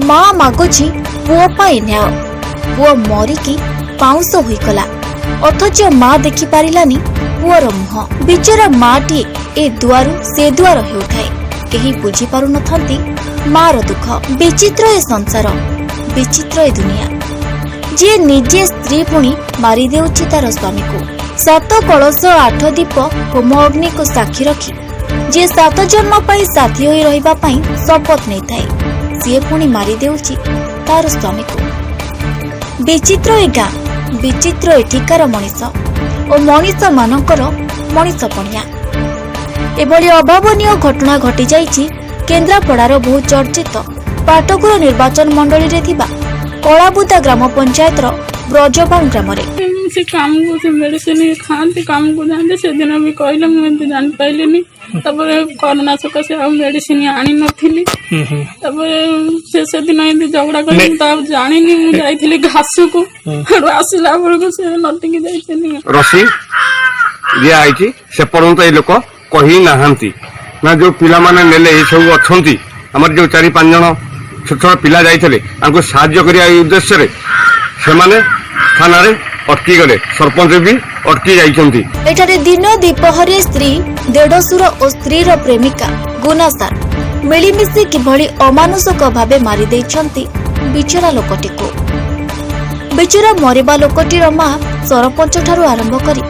माँ मागुची पुओ पाई न्याय। पुओ मरिकी पाउंस होईगला अथच माँ देखि पारिलानी पुओर मुह। बिचरा माटी ए दुआरु से दुआर हेउथाए केही बुझी पारु नथांती मार दुख। विचित्र ए संसार, विचित्र ए दुनिया। जे निजे स्त्री पुणी मारी देउछि तार स्वामी को। 7 कलश 8 दीप होम अग्नि को साक्षी रखी जे 7 जन्म पाई साथी होई रहिबा पाई शपथ नै थाए सी पुणी मारी देउछि तार स्वामी को। विचित्र ए गाँ, विचित्र एठिकार मनीष और मनीष मानकर मनीष पणिया। एभली अभावनीय घटना घटी जाइछि केन्द्रापड़ार बहु चर्चित पाटकुर निर्वाचन मंडली रे थिबा कलाबुदा ग्राम पंचायत ब्रजबाण ग्राम से काम को से मेडिसिन खाते काम को जाते से दिन भी कहले मुझे जान पाइलेनी। कोरोना सकाशे आ मेडिसिन आनी नथिली। से दिन एमती झगड़ा कर जानी मुझे जाइली घास को आसला बेलू से नटिकी जाइली रसी दिया आई से पर्यंत ये लोक कही ना जो पिला माने नेले ये सब अच्छी आमर जो 4-5 जन छोट छोट पिला जाइए साहाय्य करने उद्देश्य से थाना अटकी गले सरपंच भी अटकी जाइछंती। एठारे दिन दीपहरे स्त्री देढसुर और स्त्री रो प्रेमिका गुनासार मिलिमिशि किभली अमानुषक भावे मारी देइछंती बिचरा लोकटी को। बिचरा मरिबा लोकटीर मां सरपंच ठारू आरंभ करी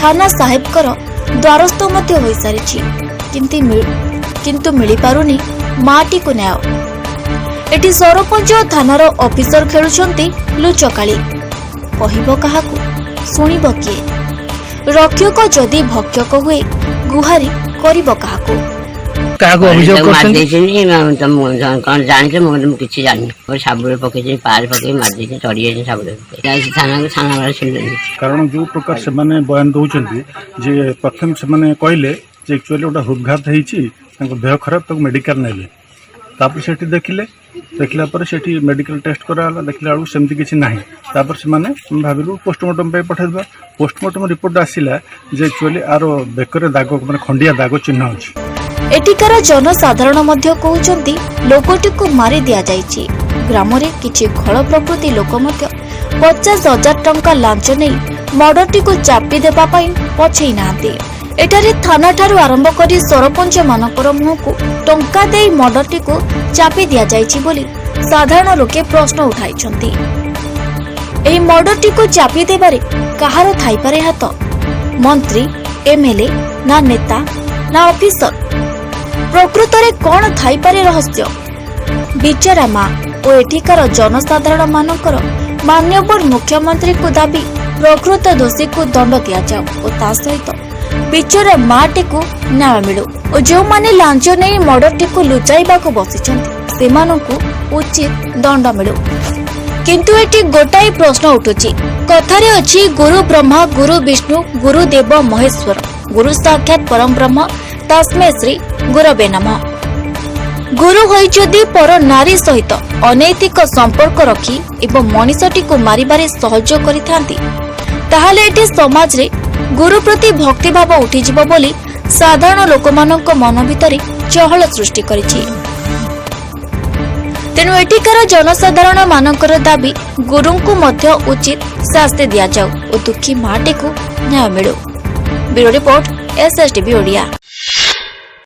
थाना साहेबकर द्वारस्थ मध्य होई सारिछि किंतु मिली पारुनी माटी को न्याय। एठी सरपंच थानार ऑफिसर खेलुछंती लुचकाली। कहिबो काहाकू सुनिबो किए? रक्षक जदि भक्षक हुए गुहारी करिबो काहाकू? काहाकू अभियोग करछन देछनी तम कोन जानि के मो किछि जानि और साबुरे पके पार पके मार देछे चढ़ी जाय साबुरे जाय थाना वाला सुनले। कारण जो प्रकार से माने बयान दउछंती जे प्रथम से माने कहले जे एक्चुअली ओटा हृदघात हेछि ताको देह खराब ताको मेडिकल नेले तापर सेठी देखला पर सेठी मेडिकल टेस्ट कराला देखला आलू सेमती किछि नाही तापर से माने भाबिलु पोस्टमार्टम पे पठाइबा। पोस्टमार्टम रिपोर्ट आसिला जे एक्चुअली आरो बेकरे दाग माने खंडिया दाग चिन्ह अछि। एटिकार जनसाधारण मध्य कहउचंती लोकटी को मारी दिया जाइछि। ग्राम रे किछि खळ प्रकृति लोक मध्य 50,000 टंका लांच नै मर्डरटी को चापी देबा पई पछै नांती। एठारे थाना ठारू आरंभ करी सरपंच मानकर मुह को टंका देई मर्डरटी को चापी दिया जाइछि बोली साधारण लोके प्रश्न उठाइछंती। एही मर्डरटी को चापी देबारे कहार थाई पारे हाथ? मंत्री, एमएलए ना नेता ना ऑफिसर? प्रकृत रे कोन थाई पारे रहस्य? बिचारा मां ओ एठिकार जनसाधारण मानकर मान्यवर मुख्यमंत्री को दाबी प्रकृत दोषी को दंड दिया जाऊ और ता सहित बिचरा माटी को न्याय मिलू और जो माने लांच नहीं मर्डरटी को लुचाइबा को बसिछंती सेमानकु उचित दंड मिलू। किंतु एटी गोटाई प्रश्न उठुची। कथारे अछि गुरु ब्रह्मा गुरु विष्णु गुरु देव महेश्वर गुरु साक्षात परम ब्रह्म तस्मै श्री गुरवे नमः। गुरु होई जदि पर नारी सहित अनैतिक संपर्क रखी एवं मनीषटी को मारिबारे सहयोग करिथांती ताहाले एटी समाज रे गुरु प्रति भक्ति भाव उठिଯିବ ବୋଲି साधारण लोकମାନଙ୍କ मन भितरे चहल सृष्टि करिछि। तेणु एठिकार जनसाधारण मानकर दाबी गुरुଙ୍କୁ ମଧ୍ୟ उचित शास्ति दिया जाऊ और दुखी माटी को न्याय मिलू। Bureau report SSTV Odia.